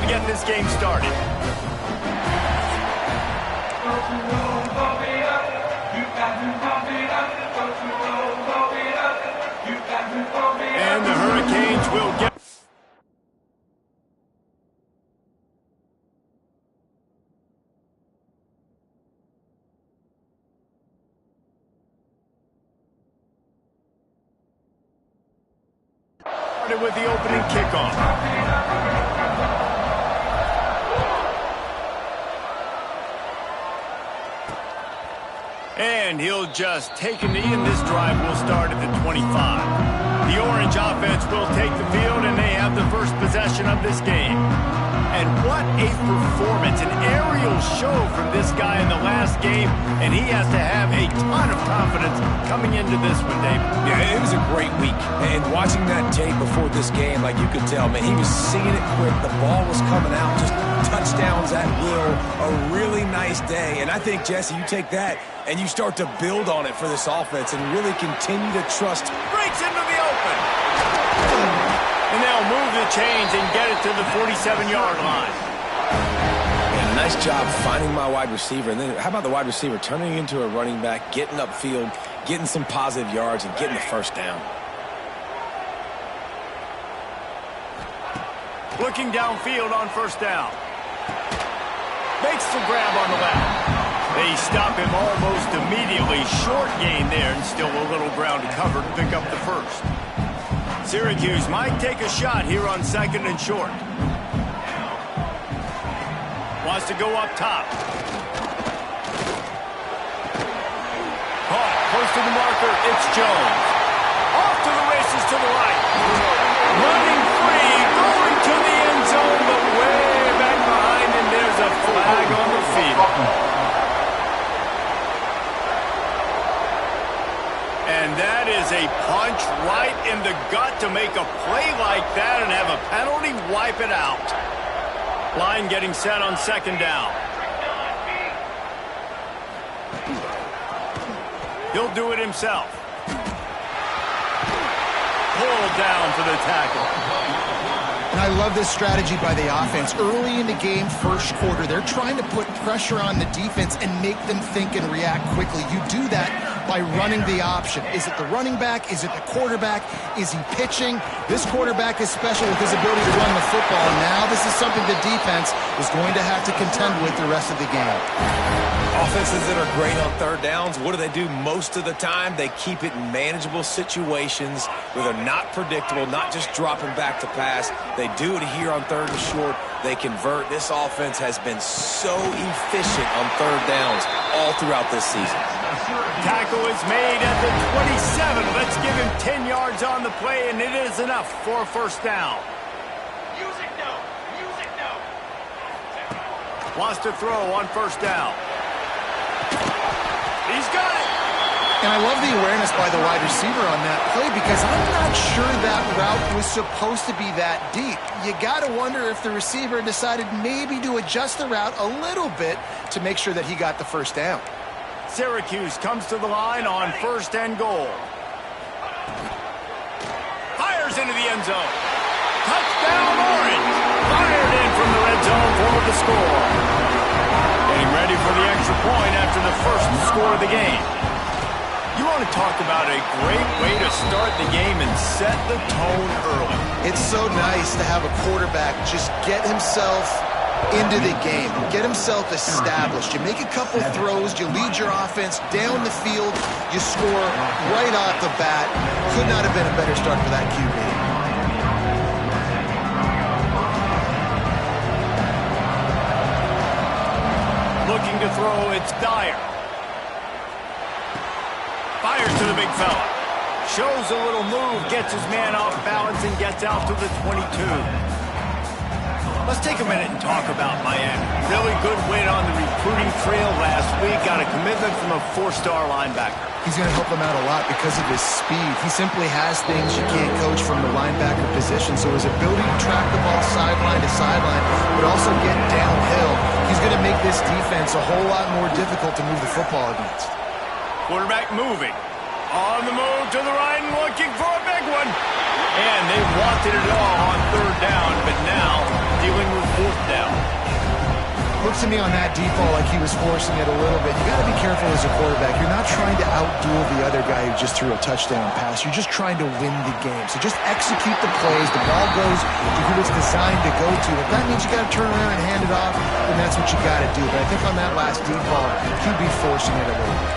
to get this game started. And the Hurricanes will get... started with the opening kickoff. And he'll just take a knee, and this drive will start at the 25. The Orange offense will take the field, and they have the first possession of this game. And what a performance, an aerial show from this guy in the last game, and he has to have a ton of confidence coming into this one, David. Yeah, it was a great week, and watching that tape before this game, like you could tell, man, he was seeing it quick. The ball was coming out, just touchdowns at will. A really nice day, and I think, Jesse, you take that and you start to build on it for this offense and really continue to trust. Breaks into the open. And they'll move the chains and get it to the 47-yard line. And nice job finding my wide receiver. And then how about the wide receiver turning into a running back, getting upfield, getting some positive yards, and getting the first down. Looking downfield on first down. Makes the grab on the left. They stop him almost immediately. Short gain there, and still a little ground to cover to pick up the first. Syracuse might take a shot here on second and short. Wants to go up top. Caught, close to the marker, it's Jones. Off to the races to the right. Running free, going to the end zone, but way back behind, and there's a flag on the field. And that is a punch right in the gut to make a play like that and have a penalty wipe it out. Line getting set on second down. He'll do it himself. Pulled down for the tackle. And I love this strategy by the offense. Early in the game, first quarter, they're trying to put pressure on the defense and make them think and react quickly. You do that by running the option. Is it the running back? Is it the quarterback? Is he pitching? This quarterback is special with his ability to run the football. And now this is something the defense is going to have to contend with the rest of the game. Offenses that are great on third downs, what do? Most of the time, they keep it in manageable situations where they're not predictable, not just dropping back to pass. They do it here on third and short. They convert. This offense has been so efficient on third downs all throughout this season. Tackle is made at the 27. Let's give him 10 yards on the play, and it is enough for a first down. Music note. Music note. Wants to throw on first down. He's got it. And I love the awareness by the wide receiver on that play because I'm not sure that route was supposed to be that deep. You got to wonder if the receiver decided maybe to adjust the route a little bit to make sure that he got the first down. Syracuse comes to the line on first and goal. Fires into the end zone. Touchdown Orange. Fired in from the red zone for the score. Getting ready for the extra point after the first score of the game. You want to talk about a great way to start the game and set the tone early. It's so nice to have a quarterback just get himself into the game, get himself established. You make a couple throws, you lead your offense down the field, you score right off the bat. Could not have been a better start for that QB. Looking to throw, it's Dyer. Fires to the big fella. Shows a little move, gets his man off balance, and gets out to the 22. Let's take a minute and talk about Miami. Really good win on the recruiting trail last week. Got a commitment from a four-star linebacker. He's going to help them out a lot because of his speed. He simply has things you can't coach from the linebacker position. So his ability to track the ball sideline to sideline, but also get downhill, he's going to make this defense a whole lot more difficult to move the football against. Quarterback moving. On the move to the right and looking for a big one. And they wanted it all on third down, but now dealing with fourth looked to me on that default like he was forcing it a little bit. You got to be careful as a quarterback. You're not trying to outduel the other guy who just threw a touchdown pass. You're just trying to win the game. So just execute the plays. The ball goes to who it's designed to go to. If that means you got to turn around and hand it off, then that's what you got to do. But I think on that last default, QB forcing it a little bit.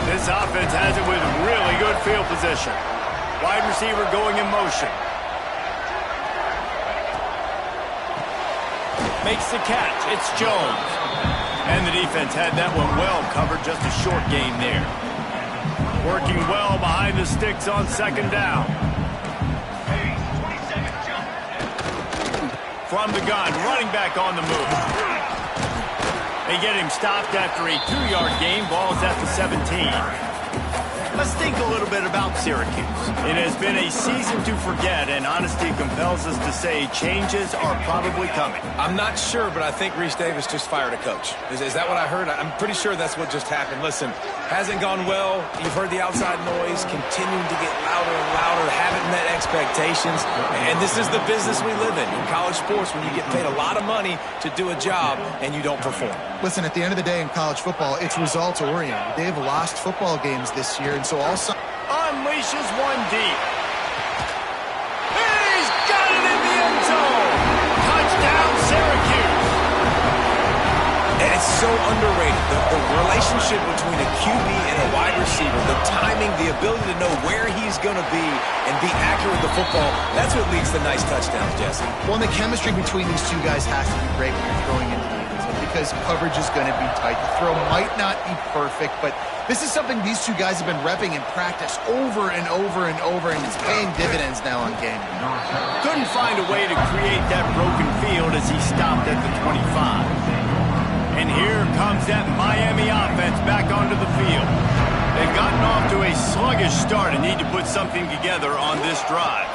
This offense has it with really good field position. Wide receiver going in motion. Makes the catch. It's Jones. And the defense had that one well covered. Just a short gain there. Working well behind the sticks on second down. From the gun, running back on the move. They get him stopped after a 2-yard gain. Ball's at the 17. Let's think a little bit about Syracuse. It has been a season to forget, and honesty compels us to say changes are probably coming. I'm not sure, but I think Reese Davis just fired a coach. Is that what I heard? I'm pretty sure that's what just happened. Listen, hasn't gone well. You've heard the outside noise, continuing to get louder and louder, haven't met expectations. And this is the business we live in college sports, when you get paid a lot of money to do a job and you don't perform. Listen, at the end of the day in college football, it's results-oriented. They've lost football games this year, and so also unleashes one deep. He's got it in the end zone. Touchdown, Syracuse. And it's so underrated. The relationship between a QB and a wide receiver, the timing, the ability to know where he's going to be and be accurate with the football, that's what leads to nice touchdowns, Jesse. Well, and the chemistry between these two guys has to be great when you're throwing into the end zone, because coverage is going to be tight. The throw might not be perfect, but this is something these two guys have been repping in practice over and over and over, and it's paying dividends now on game. Couldn't find a way to create that broken field as he stopped at the 25. And here comes that Miami offense back onto the field. They've gotten off to a sluggish start and need to put something together on this drive.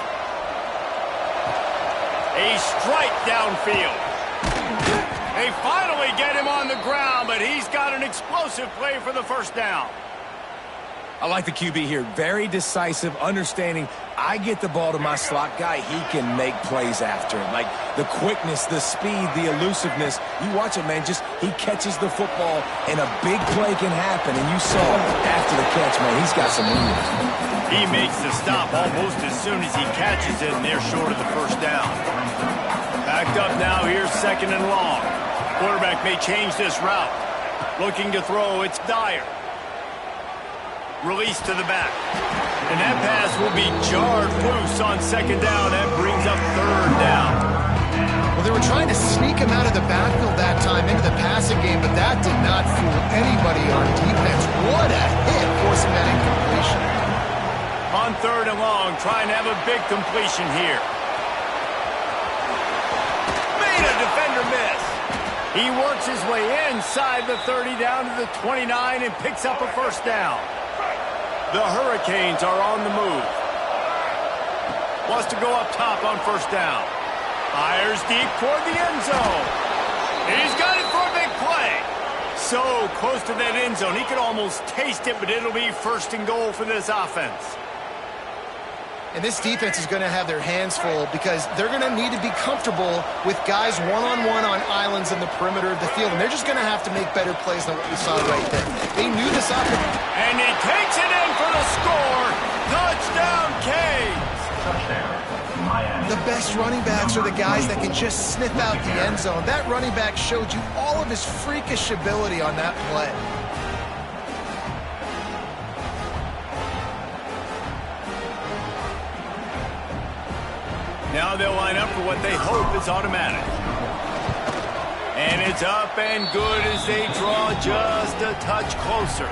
A strike downfield. They finally get him on the ground, but he's got an explosive play for the first down. I like the QB here. Very decisive, understanding I get the ball to my slot guy, he can make plays after it. Like the quickness, the speed, the elusiveness. You watch it, man, just he catches the football and a big play can happen. And you saw after the catch, man, he's got some wheels. He makes the stop almost as soon as he catches it, and they're short of the first down. Backed up now, here's second and long. Quarterback may change this route. Looking to throw, it's Dyer. Release to the back. And that pass will be jarred loose on second down. That brings up third down. Well, they were trying to sneak him out of the backfield that time into the passing game, but that did not fool anybody on defense. What a hit, forcing that incompletion. On third and long, trying to have a big completion here. Made a defender miss. He works his way inside the 30 down to the 29 and picks up a first down. The Hurricanes are on the move. Wants to go up top on first down. Fires deep toward the end zone. He's got it for a big play. So close to that end zone. He could almost taste it, but it'll be first and goal for this offense. And this defense is going to have their hands full because they're going to need to be comfortable with guys one-on-one on islands in the perimeter of the field. And they're just going to have to make better plays than what we saw right there. They knew this offense. And he takes it in for the score. Touchdown, Canes. The best running backs are the guys that can just sniff out the end zone. That running back showed you all of his freakish ability on that play. Now they'll line up for what they hope is automatic. And it's up and good as they draw just a touch closer.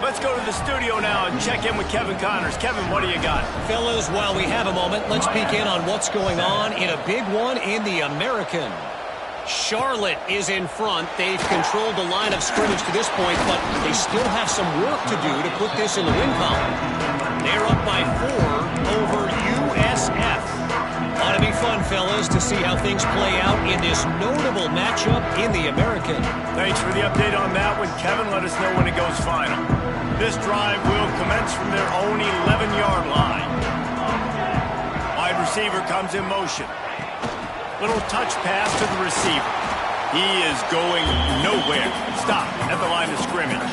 Let's go to the studio now and check in with Kevin Connors. Kevin, what do you got? Fellas, while we have a moment, let's peek in on what's going on in a big one in the American. Charlotte is in front. They've controlled the line of scrimmage to this point, but they still have some work to do to put this in the win column. They're up by 4 over USF. Ought to be fun, fellas, to see how things play out in this notable matchup in the American. Thanks for the update on that one, Kevin. Let us know when it goes final. This drive will commence from their own 11-yard line. Wide receiver comes in motion. Little touch pass to the receiver. He is going nowhere. Stop at the line of scrimmage.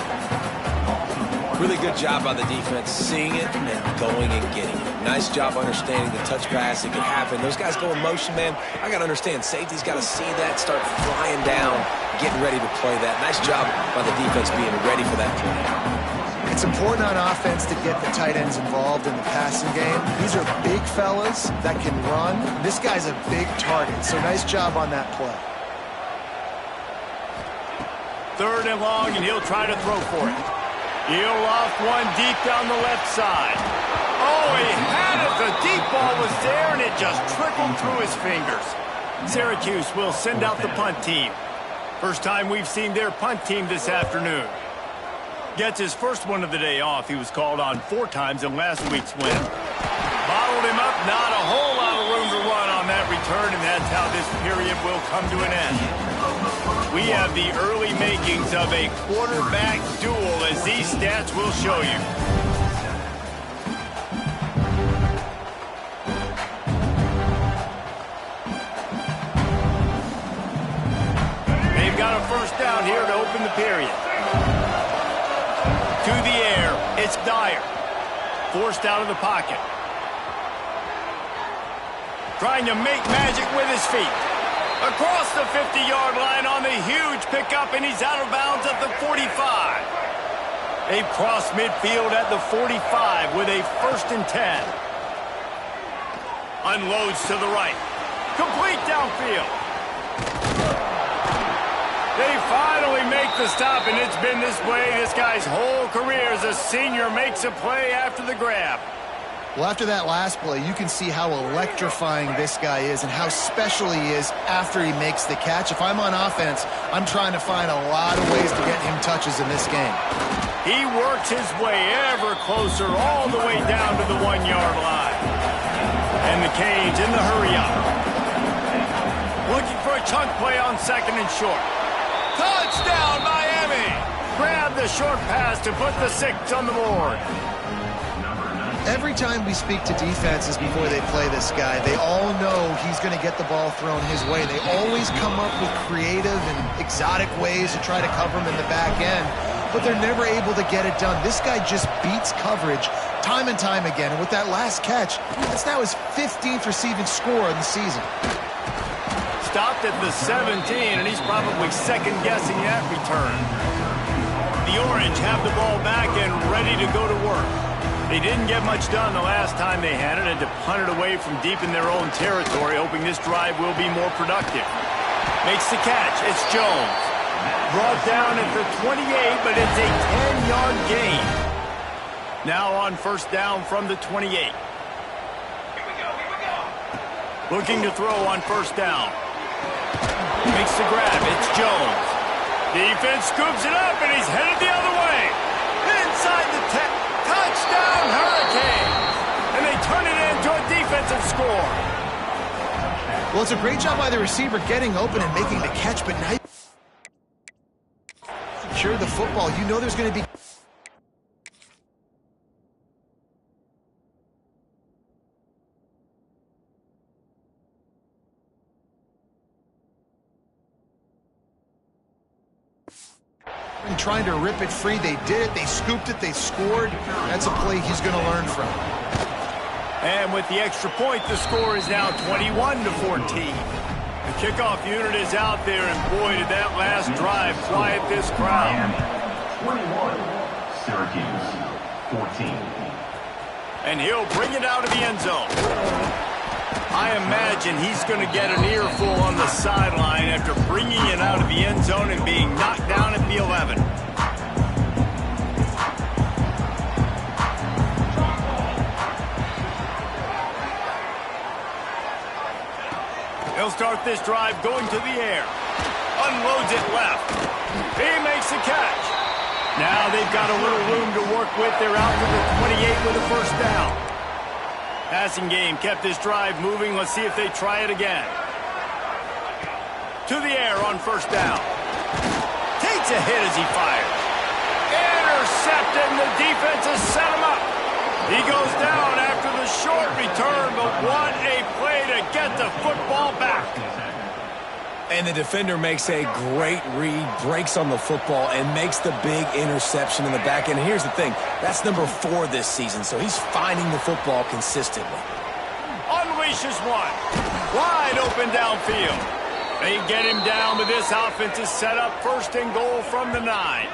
Really good job by the defense, seeing it and then going and getting it. Nice job understanding the touch pass that could happen. Those guys go in motion, man. I got to understand, safety's got to see that, start flying down, getting ready to play that. Nice job by the defense being ready for that play. It's important on offense to get the tight ends involved in the passing game. These are big fellas that can run. This guy's a big target, so nice job on that play. 3rd and long, and he'll try to throw for it. He'll loft one deep down the left side. Oh, he had it. The deep ball was there, and it just trickled through his fingers. Syracuse will send out the punt team. First time we've seen their punt team this afternoon. Gets his first one of the day off. He was called on 4 times in last week's win. Bottled him up. Not a whole lot of room to run on that return, and that's how this period will come to an end. We have the early makings of a quarterback duel, as these stats will show you. They've got a first down here to open the period. To the air, it's Dyer. Forced out of the pocket. Trying to make magic with his feet. Across the 50-yard line on the huge pickup, and he's out of bounds at the 45. They cross midfield at the 45 with a 1st and 10. Unloads to the right. Complete downfield. They finally make the stop, and it's been this way this guy's whole career as a senior. Makes a play after the grab. Well, after that last play, you can see how electrifying this guy is and how special he is after he makes the catch. If I'm on offense, I'm trying to find a lot of ways to get him touches in this game. He works his way ever closer all the way down to the 1-yard line. And the Canes in the hurry-up. Looking for a chunk play on 2nd and short. Touchdown, Miami! Grab the short pass to put the 6 on the board. Every time we speak to defenses before they play this guy, they all know he's going to get the ball thrown his way. They always come up with creative and exotic ways to try to cover him in the back end, but they're never able to get it done. This guy just beats coverage time and time again, and with that last catch, that's now his 15th receiving score in the season. Stopped at the 17, and he's probably second-guessing that return. The Orange have the ball back and ready to go to work. They didn't get much done the last time they had it, and to punt it away from deep in their own territory, hoping this drive will be more productive. Makes the catch. It's Jones. Brought down at the 28, but it's a 10-yard gain. Now on first down from the 28. Here we go. Looking to throw on first down. Makes the grab. It's Jones. Defense scoops it up, and he's headed the other way. Inside the 10. Touchdown, Hurricanes! And they turn it into a defensive score. Well, it's a great job by the receiver getting open and making the catch, but now secure the football. You know there's going to be and trying to rip it free. They did it. They scooped it. They scored. That's a play he's going to learn from. And with the extra point, the score is now 21-14. The kickoff unit is out there, and boy, did that last drive quiet this crowd. 21, Syracuse, 14. And he'll bring it out of the end zone. I imagine he's going to get an earful on the sideline after bringing it out of the end zone and being knocked down at the 11. He'll start this drive going to the air. Unloads it left. He makes the catch. Now they've got a little room to work with. They're out to the 28 with a first down. Passing game kept this drive moving. Let's see if they try it again. To the air on first down. Takes a hit as he fires. Intercepted, and the defense has set him up. He goes down after the short return, but what a play to get the football back. And the defender makes a great read, breaks on the football, and makes the big interception in the back end. And here's the thing, that's number 4 this season, so he's finding the football consistently. Unleashes one. Wide open downfield. They get him down, but this offense is set up 1st and goal from the 9.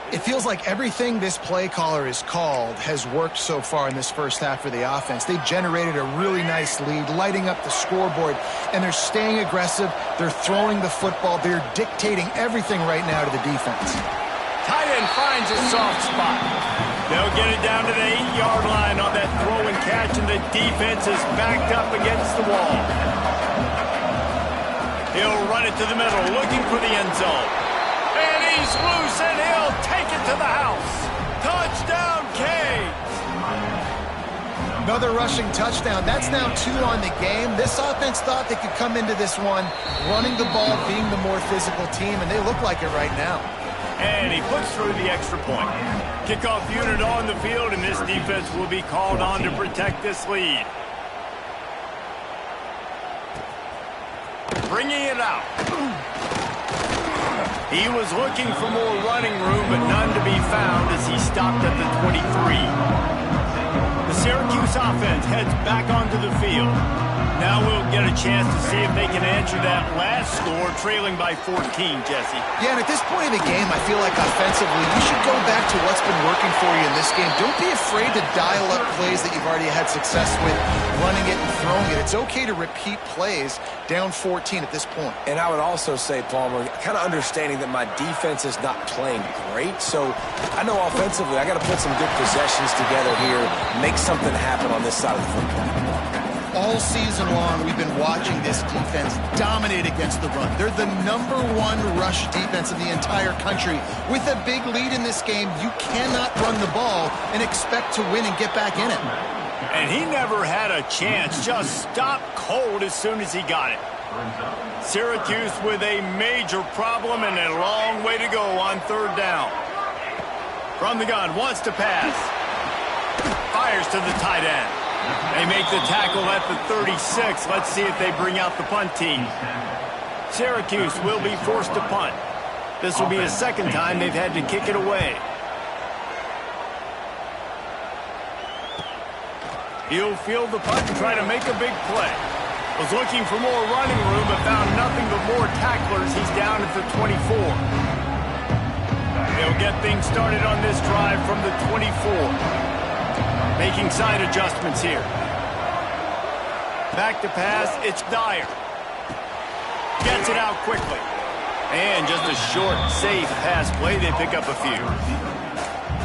It feels like everything this play caller has called has worked so far in this first half for the offense. They generated a really nice lead, lighting up the scoreboard, and they're staying aggressive. They're throwing the football. They're dictating everything right now to the defense. Tight end finds a soft spot. They'll get it down to the 8-yard line on that throw and catch, and the defense is backed up against the wall. He'll run it to the middle, looking for the end zone. And he's loose, and he'll take it to the house. Touchdown, Canes! Another rushing touchdown. That's now 2 on the game. This offense thought they could come into this one running the ball, being the more physical team, and they look like it right now. And he puts through the extra point. Kickoff unit on the field, and this defense will be called on to protect this lead. Bringing it out. He was looking for more running room, but none to be found as he stopped at the 23. The Syracuse offense heads back onto the field. Now we'll get a chance to see if they can answer that last score, trailing by 14, Jesse. Yeah, and at this point in the game, I feel like offensively, you should go back to what's been working for you in this game. Don't be afraid to dial up plays that you've already had success with, running it and throwing it. It's okay to repeat plays down 14 at this point. And I would also say, Palmer, kind of understanding that my defense is not playing great, so I know offensively I got to put some good possessions together here, make something happen on this side of the football. All season long, we've been watching this defense dominate against the run. They're the #1 rush defense in the entire country. With a big lead in this game, you cannot run the ball and expect to win and get back in it. And he never had a chance, just stopped cold as soon as he got it. Syracuse with a major problem and a long way to go on 3rd down. From the gun, wants to pass. Fires to the tight end. They make the tackle at the 36. Let's see if they bring out the punt team. Syracuse will be forced to punt. This will be the 2nd time they've had to kick it away. He'll field the punt and try to make a big play. Was looking for more running room, but found nothing but more tacklers. He's down at the 24. They'll get things started on this drive from the 24. Making side adjustments here. Back to pass, it's Dyer. Gets it out quickly. And just a short, safe pass play. They pick up a few.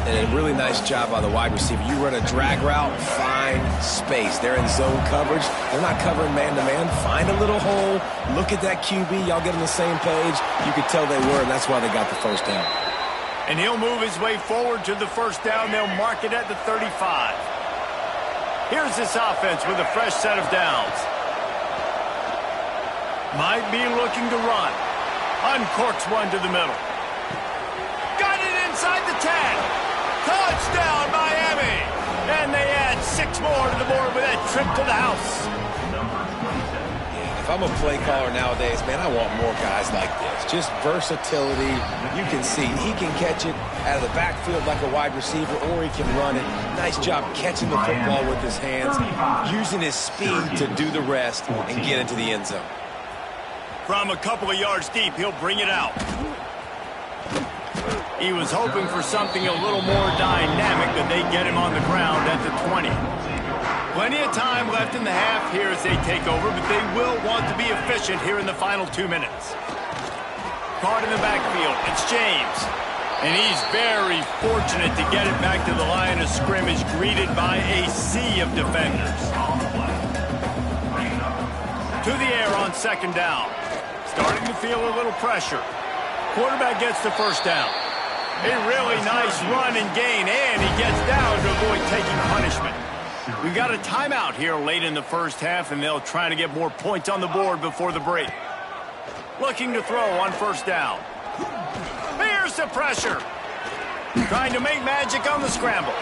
And a really nice job by the wide receiver. You run a drag route, find space. They're in zone coverage. They're not covering man-to-man. Find a little hole. Look at that QB. Y'all get on the same page. You could tell they were, and that's why they got the 1st down. And he'll move his way forward to the 1st down. They'll mark it at the 35. Here's this offense with a fresh set of downs. Might be looking to run. Uncorks one to the middle. Got it inside the 10. Touchdown, Miami. And they add 6 more to the board with that trip to the house. If I'm a play caller nowadays, man, I want more guys like this. Just versatility. You can see he can catch it out of the backfield like a wide receiver, or he can run it. Nice job catching the football with his hands, using his speed to do the rest and get into the end zone. From a couple of yards deep, he'll bring it out. He was hoping for something a little more dynamic, but they get him on the ground at the 20. Plenty of time left in the half here as they take over, but they will want to be efficient here in the final 2 minutes. Caught in the backfield, it's James. And he's very fortunate to get it back to the line of scrimmage, greeted by a sea of defenders. To the air on 2nd down. Starting to feel a little pressure. Quarterback gets the 1st down. A really nice run and gain, and he gets down to avoid taking punishment. We've got a timeout here late in the 1st half, and they'll try to get more points on the board before the break. Looking to throw on 1st down. Here's the pressure. Trying to make magic on the scramble.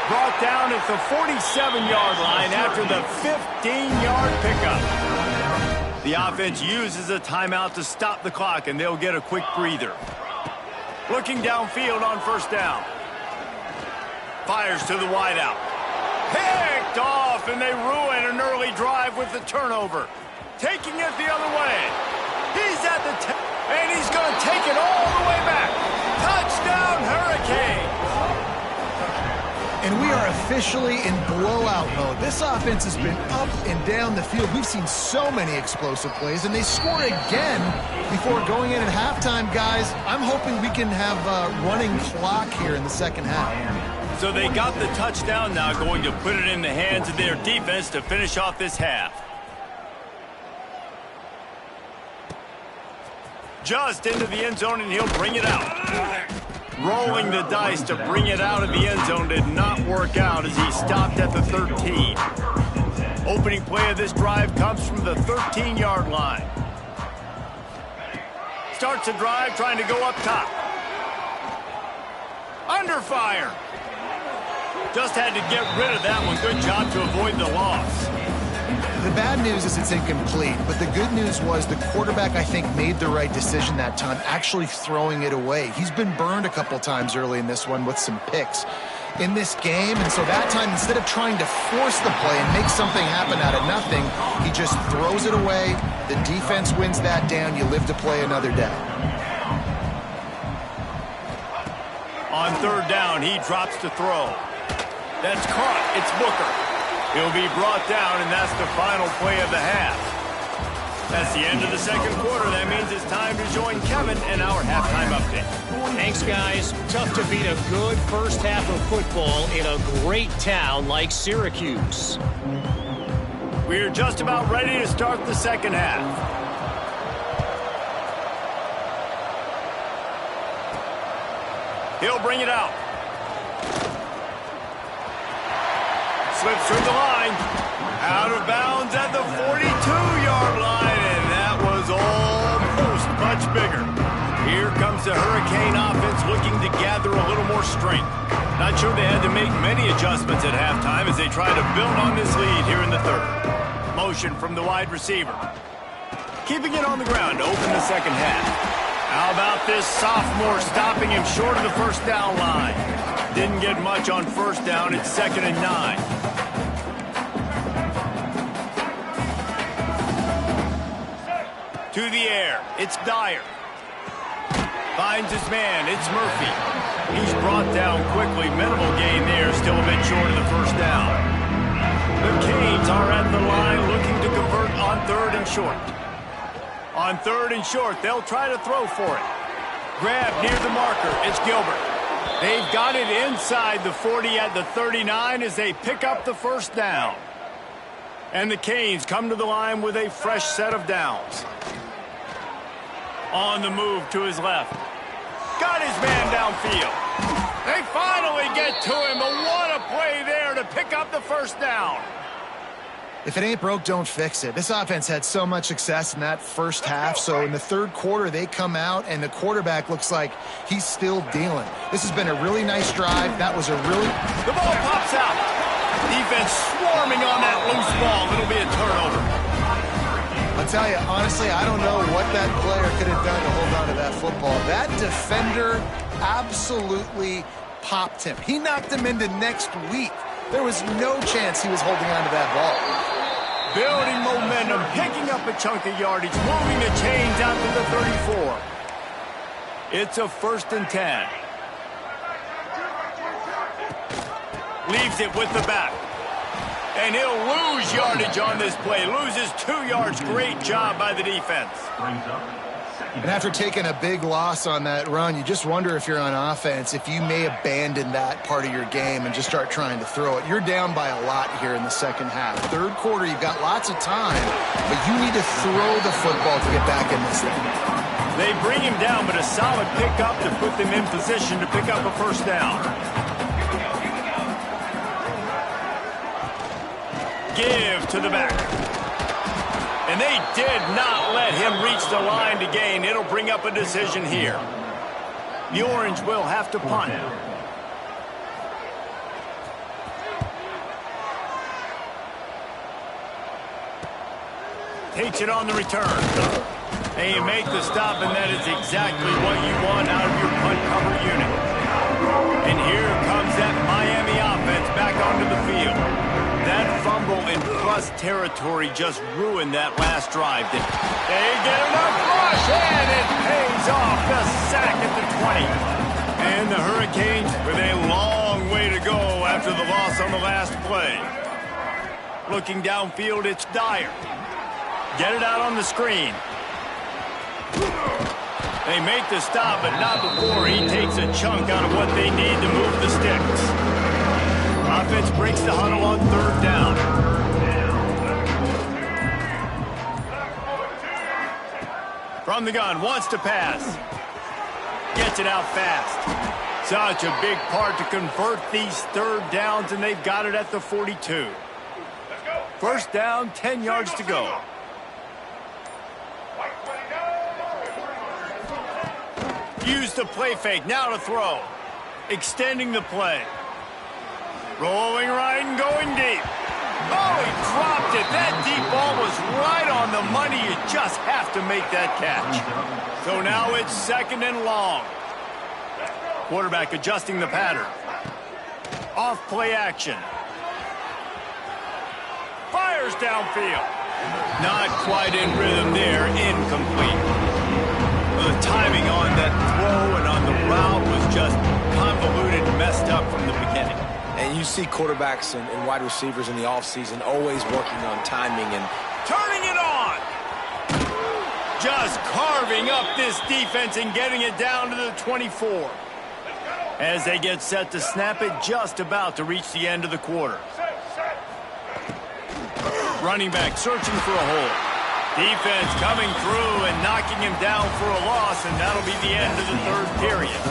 Brought down at the 47-yard line after the 15-yard pickup. The offense uses a timeout to stop the clock, and they'll get a quick breather. Looking downfield on first down. Fires to the wideout. Picked off, and they ruin an early drive with the turnover. Taking it the other way. He's at the 10, and he's going to take it all the way back. Touchdown, Hurricanes! And we are officially in blowout mode. This offense has been up and down the field. We've seen so many explosive plays, and they score again before going in at halftime, guys. I'm hoping we can have a running clock here in the second half. So they got the touchdown, now going to put it in the hands of their defense to finish off this half. Just into the end zone, and he'll bring it out. Rolling the dice to bring it out of the end zone did not work out as he stopped at the 13. Opening play of this drive comes from the 13-yard line. Starts a drive trying to go up top. Under fire. Just had to get rid of that one. Good job to avoid the loss. The bad news is it's incomplete, but the good news was the quarterback, I think, made the right decision that time, actually throwing it away. He's been burned a couple times early in this one with some picks in this game, and so that time, instead of trying to force the play and make something happen out of nothing, he just throws it away. The defense wins that down. You live to play another day. On third down, he drops to throw. That's caught. It's Booker. He'll be brought down, and that's the final play of the half. That's the end of the second quarter. That means it's time to join Kevin and our halftime update. Thanks, guys. Tough to beat a good first half of football in a great town like Syracuse. We're just about ready to start the second half. He'll bring it out. Slips through the line. Out of bounds at the 42-yard line, and that was almost much bigger. Here comes the Hurricane offense looking to gather a little more strength. Not sure they had to make many adjustments at halftime as they try to build on this lead here in the third. Motion from the wide receiver. Keeping it on the ground to open the second half. How about this sophomore stopping him short of the first down line? Didn't get much on first down. It's 2nd and 9. To the air. It's Dyer. Finds his man. It's Murphy. He's brought down quickly. Minimal gain there. Still a bit short of the first down. The Canes are at the line looking to convert on third and short. On third and short, they'll try to throw for it. Grab near the marker. It's Gilbert. They've got it inside the 40 at the 39 as they pick up the first down. And the Canes come to the line with a fresh set of downs. On the move to his left. Got his man downfield. They finally get to him, but what a play there to pick up the first down. If it ain't broke, don't fix it. This offense had so much success in that first half, so in the third quarter, they come out, and the quarterback looks like he's still dealing. This has been a really nice drive. That was a really... The ball pops out. Defense swarming on that loose ball. It'll be a turnover. I'll tell you, honestly, I don't know what that player could have done to hold on to that football. That defender absolutely popped him. He knocked him into next week. There was no chance he was holding on to that ball. Building momentum, picking up a chunk of yardage, moving the chains out to the 34. It's a 1st and 10. Leaves it with the back. And he'll lose yardage on this play. Loses 2 yards. Great job by the defense. And after taking a big loss on that run, you just wonder if you're on offense, if you may abandon that part of your game and just start trying to throw it. You're down by a lot here in the second half. Third quarter, you've got lots of time, but you need to throw the football to get back in this thing. They bring him down, but a solid pickup to put them in position to pick up a first down. Give to the back. And they did not let him reach the line to gain. It'll bring up a decision here. The Orange will have to punt. takes it on the return. And you make the stop, and that is exactly what you want out of your punt cover unit. And here comes that Miami offense back onto the field. That fumble in plus territory just ruined that last drive. They get enough rush, and it pays off. The sack at the 20. And the Hurricanes with a long way to go after the loss on the last play. Looking downfield, it's Dyer. Get it out on the screen. They make the stop, but not before he takes a chunk out of what they need to move the sticks. Offense breaks the huddle on third down. From the gun, wants to pass. Gets it out fast. Such a big part to convert these third downs, and they've got it at the 42. First down, 10 yards to go. Use the play fake, now to throw. Extending the play. Rolling right and going deep. Oh, he dropped it. That deep ball was right on the money. You just have to make that catch. So now it's second and long. Quarterback adjusting the pattern. Off play action. Fires downfield. Not quite in rhythm there. Incomplete. The timing on that throw and on the route was just convoluted, messed up from the beginning. And you see quarterbacks and wide receivers in the offseason always working on timing and turning it on. Just carving up this defense and getting it down to the 24. As they get set to snap it, just about to reach the end of the quarter. Running back searching for a hole. Defense coming through and knocking him down for a loss, and that'll be the end of the third period.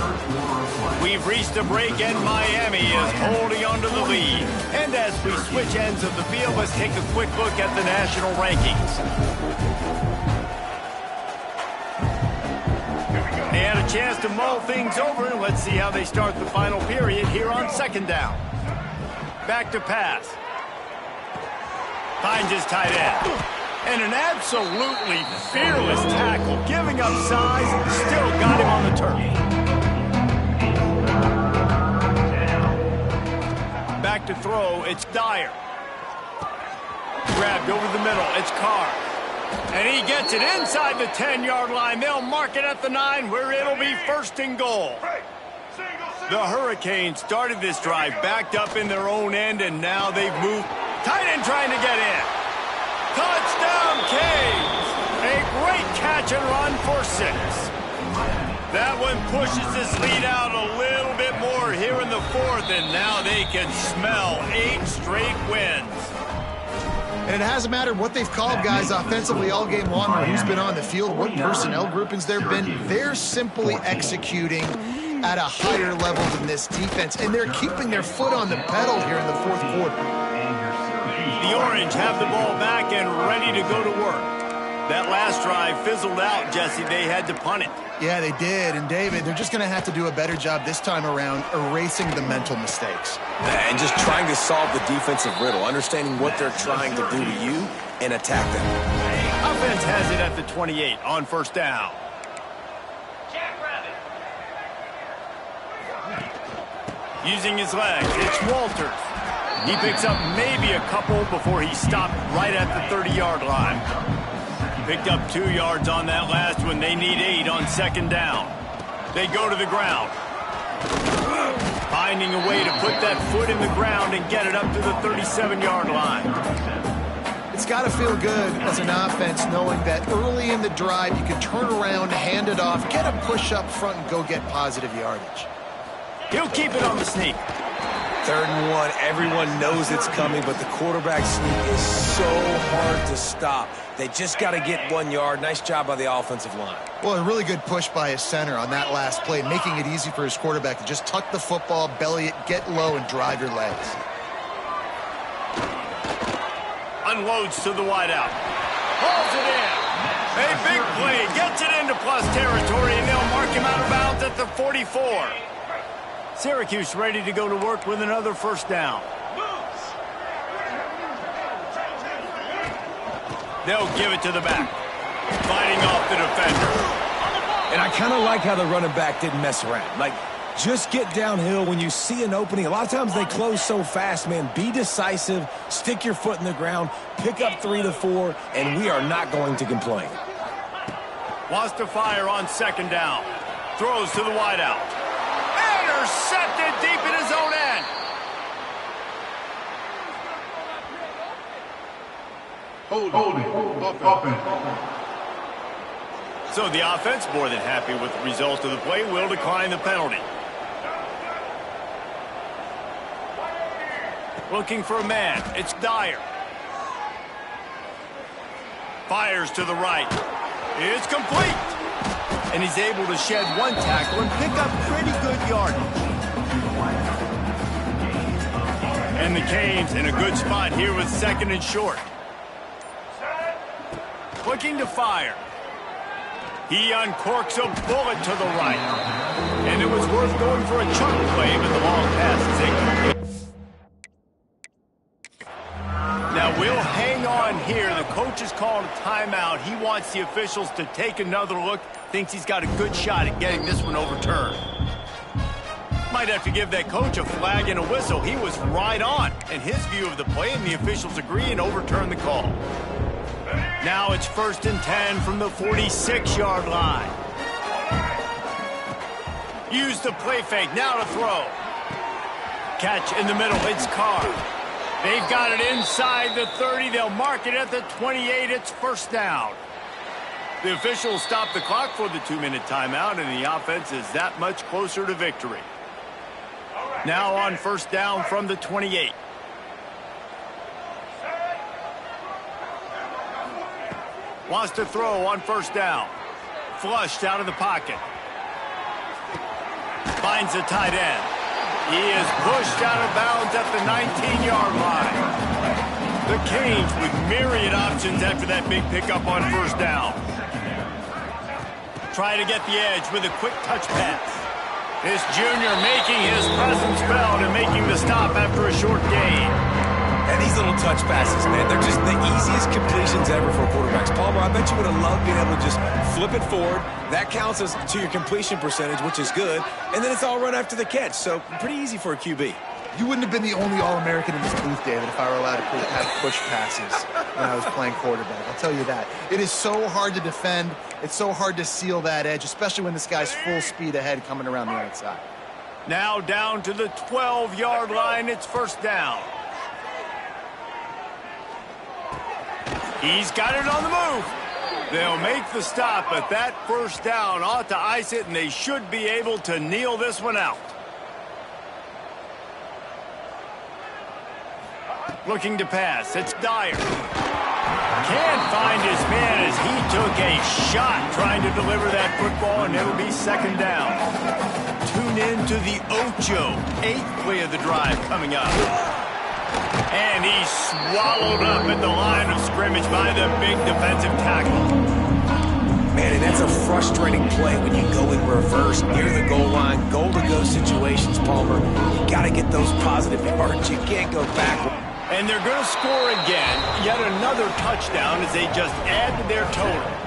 We've reached a break, and Miami is holding onto the lead. And as we switch ends of the field, let's take a quick look at the national rankings. They had a chance to mull things over, and let's see how they start the final period here on second down. Back to pass. Finds his tight end. And an absolutely fearless tackle, giving up size, still got him on the turf. Back to throw, it's Dyer. Grabbed over the middle, it's Carr. And he gets it inside the 10-yard line. They'll mark it at the 9, where it'll be first and goal. The Hurricanes started this drive backed up in their own end, and now they've moved. Tight end trying to get in. Touchdown, Canes! A great catch and run for 6. That one pushes this lead out a little bit more here in the fourth, and now they can smell 8 straight wins. And it hasn't mattered what they've called, guys, offensively all game long, or who's been on the field, what personnel groupings there have been. They're simply executing at a higher level than this defense, and they're keeping their foot on the pedal here in the fourth quarter. The Orange have the ball back and ready to go to work. That last drive fizzled out, Jesse. They had to punt it. Yeah, they did. And, David, they're just going to have to do a better job this time around erasing the mental mistakes. And just trying to solve the defensive riddle, understanding what they're trying to do to you and attack them. Offense has it at the 28 on first down. Using his legs, it's Walters. He picks up maybe a couple before he stopped right at the 30-yard line. Picked up 2 yards on that last one. They need 8 on second down. They go to the ground. Finding a way to put that foot in the ground and get it up to the 37-yard line. It's got to feel good as an offense knowing that early in the drive you can turn around, hand it off, get a push up front, and go get positive yardage. He'll keep it on the sneak. 3rd and 1, everyone knows it's coming, but the quarterback sneak is so hard to stop. They just got to get 1 yard. Nice job by the offensive line. Well, a really good push by his center on that last play, making it easy for his quarterback to just tuck the football, belly it, get low, and drive your legs. Unloads to the wideout. Hauls it in. A big play. Gets it into plus territory, and they'll mark him out of bounds at the 44. Syracuse ready to go to work with another first down. They'll give it to the back. Fighting off the defender. And I kind of like how the running back didn't mess around. Like, just get downhill when you see an opening. A lot of times they close so fast, man. Be decisive, stick your foot in the ground, pick up 3 to 4, and we are not going to complain. Wants to fire on second down. Throws to the wideout. Intercepted deep in his own end. Holding. Offense. So the offense, more than happy with the result of the play, will decline the penalty. Looking for a man. It's Dyer. Fires to the right. It's complete. And he's able to shed one tackle and pick up pretty good yardage. And the Canes in a good spot here with second and short. Looking to fire. He uncorks a bullet to the right. And it was worth going for a chunk play, but the long pass is incomplete. Now we'll hang on here. The coach has called a timeout. He wants the officials to take another look. Thinks he's got a good shot at getting this one overturned. Might have to give that coach a flag and a whistle. He was right on in his view of the play, and the officials agree and overturn the call. Now it's 1st and 10 from the 46-yard line. Use the play fake. Now to throw. Catch in the middle. It's Carr. They've got it inside the 30. They'll mark it at the 28. It's first down. The officials stop the clock for the 2-minute timeout, and the offense is that much closer to victory. Now on first down from the 28. Wants to throw on first down. Flushed out of the pocket. Finds a tight end. He is pushed out of bounds at the 19-yard line. The Canes with myriad options after that big pickup on first down. Try to get the edge with a quick touch pass. This junior making his presence felt and making the stop after a short gain. And these little touch passes, man, they're just the easiest completions ever for quarterbacks. Palmer, I bet you would have loved being able to just flip it forward. That counts as to your completion percentage, which is good. And then it's all run after the catch, so pretty easy for a QB. You wouldn't have been the only All-American in this booth, David, if I were allowed to have push passes when I was playing quarterback. I'll tell you that. It is so hard to defend. It's so hard to seal that edge, especially when this guy's full speed ahead coming around the outside. Now down to the 12-yard line. It's first down. He's got it on the move. They'll make the stop, but that first down ought to ice it, and they should be able to kneel this one out. Looking to pass. It's Dyer. Can't find his man as he took a shot trying to deliver that football, and it'll be second down. Tune in to the Ocho. 8th play of the drive coming up. And he's swallowed up at the line of scrimmage by the big defensive tackle. Man, and that's a frustrating play when you go in reverse near the goal line. Goal-to-go situations, Palmer. You got to get those positive yards. You can't go backward. And they're going to score again. Yet another touchdown as they just add to their total.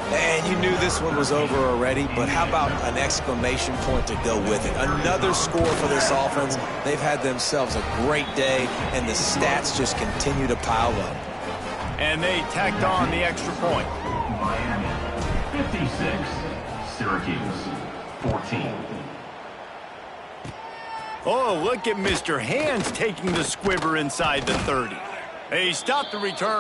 And you knew this one was over already, but how about an exclamation point to go with it? Another score for this offense. They've had themselves a great day, and the stats just continue to pile up. And they tacked on the extra point. Miami 56, Syracuse 14. Oh, look at Mr. Hands taking the squibber inside the 30. They stopped the return.